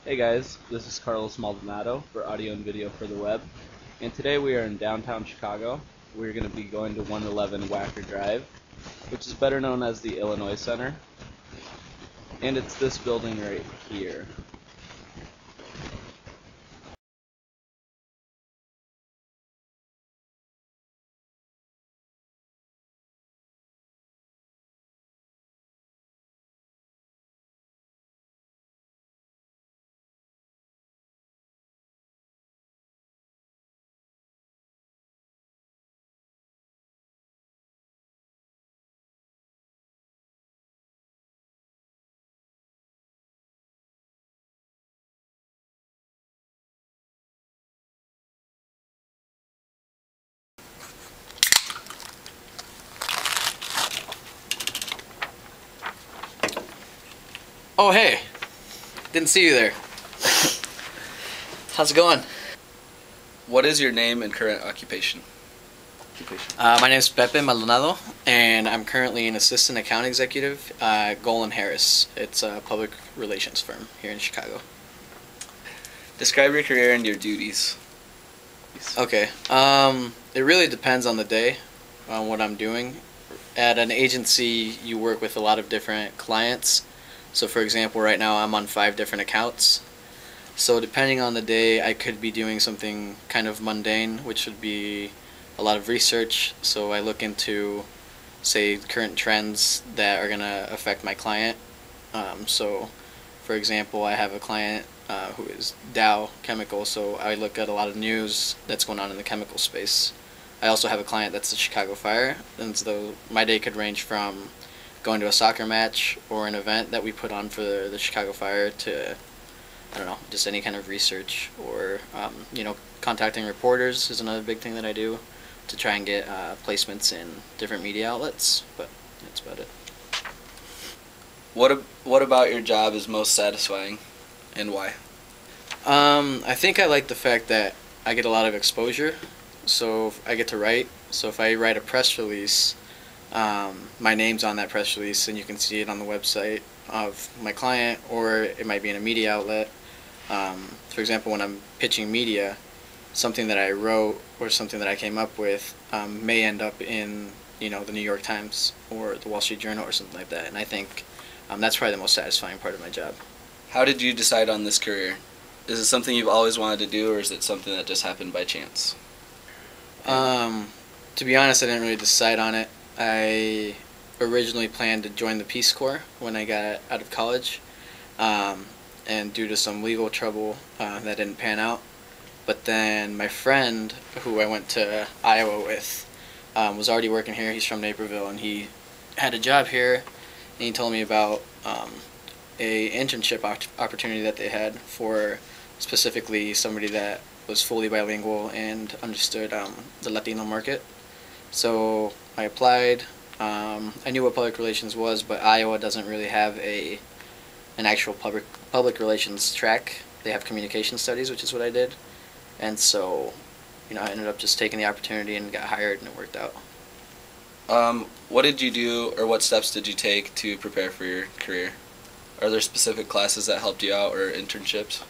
Hey guys, this is Carlos Maldonado for audio and video for the web, and today we are in downtown Chicago. We're going to be going to 111 Wacker Drive, which is better known as the Illinois Center, and it's this building right here. Oh, hey. Didn't see you there. How's it going? What is your name and current occupation? My name is Pepe Maldonado, and I'm currently an assistant account executive at Golan Harris. It's a public relations firm here in Chicago. Describe your career and your duties. Okay. It really depends on the day, on what I'm doing. At an agency, you work with a lot of different clients. So for example, right now I'm on 5 different accounts. So depending on the day, I could be doing something kind of mundane, which would be a lot of research. So I look into, say, current trends that are going to affect my client. So for example, I have a client who is Dow Chemical, so I look at a lot of news that's going on in the chemical space. I also have a client that's the Chicago Fire, and so my day could range from going to a soccer match or an event that we put on for the Chicago Fire to, I don't know, just any kind of research or, contacting reporters is another big thing that I do to try and get placements in different media outlets, but that's about it. What about your job is most satisfying, and why? I think I like the fact that I get a lot of exposure, so I get to write. So if I write a press release, my name's on that press release, and you can see it on the website of my client, or it might be in a media outlet. For example, when I'm pitching media, something that I wrote or something that I came up with may end up in the New York Times or the Wall Street Journal or something like that, and I think that's probably the most satisfying part of my job. How did you decide on this career? Is it something you've always wanted to do, or is it something that just happened by chance? To be honest, I didn't really decide on it. I originally planned to join the Peace Corps when I got out of college, and due to some legal trouble, that didn't pan out. But then my friend, who I went to Iowa with, was already working here. He's from Naperville, and he had a job here, and he told me about a internship opportunity that they had for specifically somebody that was fully bilingual and understood the Latino market. So I applied. I knew what public relations was, but Iowa doesn't really have an actual public relations track. They have communication studies, which is what I did. And so, I ended up just taking the opportunity and got hired, and it worked out. What did you do, or what steps did you take to prepare for your career? Are there specific classes that helped you out, or internships?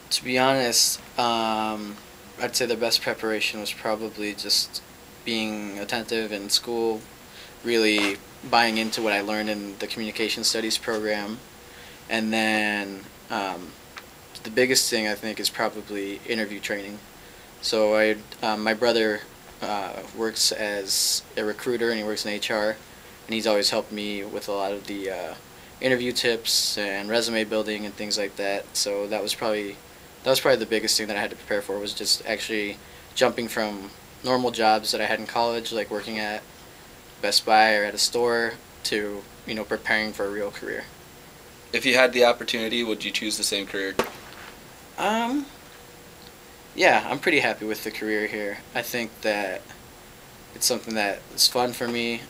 To be honest, I'd say the best preparation was probably just being attentive in school, really buying into what I learned in the communication studies program, and then the biggest thing I think is probably interview training. So my brother works as a recruiter, and he works in HR, and he's always helped me with a lot of the interview tips and resume building and things like that. So that was probably the biggest thing that I had to prepare for, was just actually jumping from normal jobs that I had in college, like working at Best Buy or at a store, to preparing for a real career. If you had the opportunity, would you choose the same career? Yeah, I'm pretty happy with the career here. I think that it's something that is fun for me.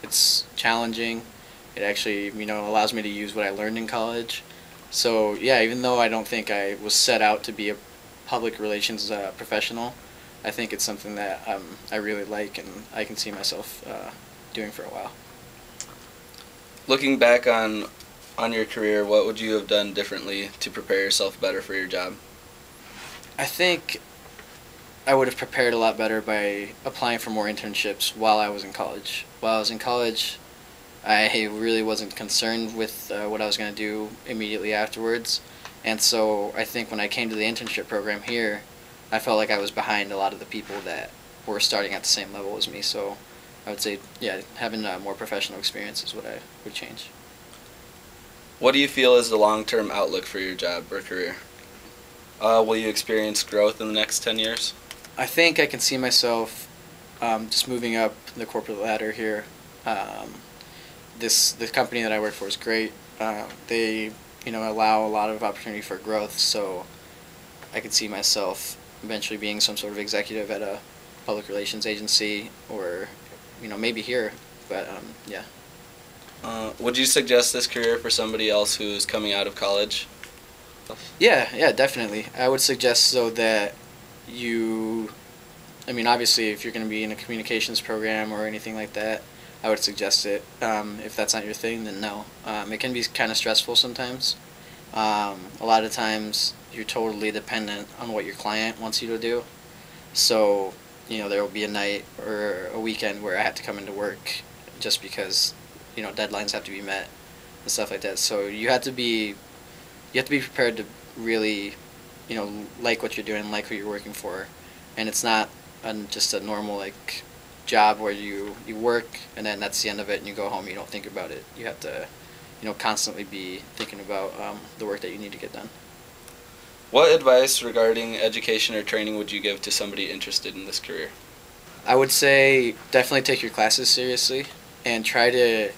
It's challenging. It actually, allows me to use what I learned in college. So yeah, even though I don't think I was set out to be a public relations professional, I think it's something that I really like, and I can see myself doing for a while. Looking back on on your career, what would you have done differently to prepare yourself better for your job? I think I would have prepared a lot better by applying for more internships while I was in college. While I was in college, I really wasn't concerned with what I was going to do immediately afterwards. And so I think when I came to the internship program here, I felt like I was behind a lot of the people that were starting at the same level as me. So I would say, yeah, having a more professional experience is what I would change. What do you feel is the long-term outlook for your job or career? Will you experience growth in the next 10 years? I think I can see myself just moving up the corporate ladder here. The company that I work for is great. They allow a lot of opportunity for growth, so I could see myself eventually being some sort of executive at a public relations agency, or maybe here. But yeah. Would you suggest this career for somebody else who's coming out of college? Yeah, definitely. I would suggest so that obviously if you're going to be in a communications program or anything like that, I would suggest it. If that's not your thing, then no. It can be kind of stressful sometimes. A lot of times you're totally dependent on what your client wants you to do. So, there will be a night or a weekend where I have to come into work just because, deadlines have to be met and stuff like that. So you have to be prepared to really, like what you're doing, like who you're working for. And it's not just a normal, job where you work and then that's the end of it and you go home and you don't think about it. You have to, constantly be thinking about the work that you need to get done. What advice regarding education or training would you give to somebody interested in this career? I would say definitely take your classes seriously and try to,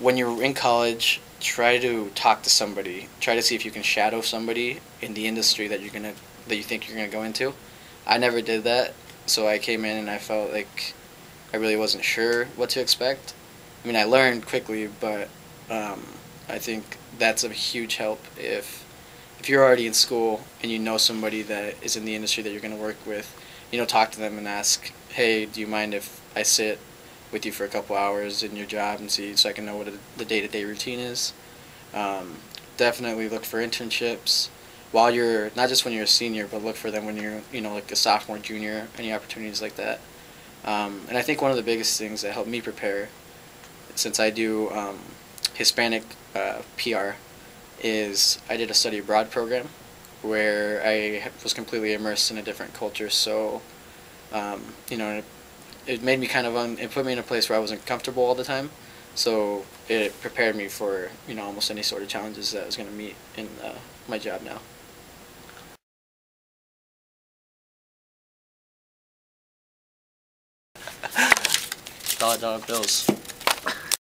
when you're in college, try to talk to somebody. Try to see if you can shadow somebody in the industry that you think you're gonna go into. I never did that, so I came in and I felt like I really wasn't sure what to expect. I learned quickly, but I think that's a huge help if you're already in school and you know somebody that is in the industry that you're going to work with. Talk to them and ask, hey, do you mind if I sit with you for a couple hours in your job and see, so I can know what the day-to-day routine is. Definitely look for internships while you're, not just when you're a senior, but look for them when you're, like a sophomore, junior, any opportunities like that. And I think one of the biggest things that helped me prepare, since I do Hispanic PR, is I did a study abroad program where I was completely immersed in a different culture. So, it made me it put me in a place where I wasn't comfortable all the time. So it prepared me for, almost any sort of challenges that I was going to meet in my job now. $1 bills.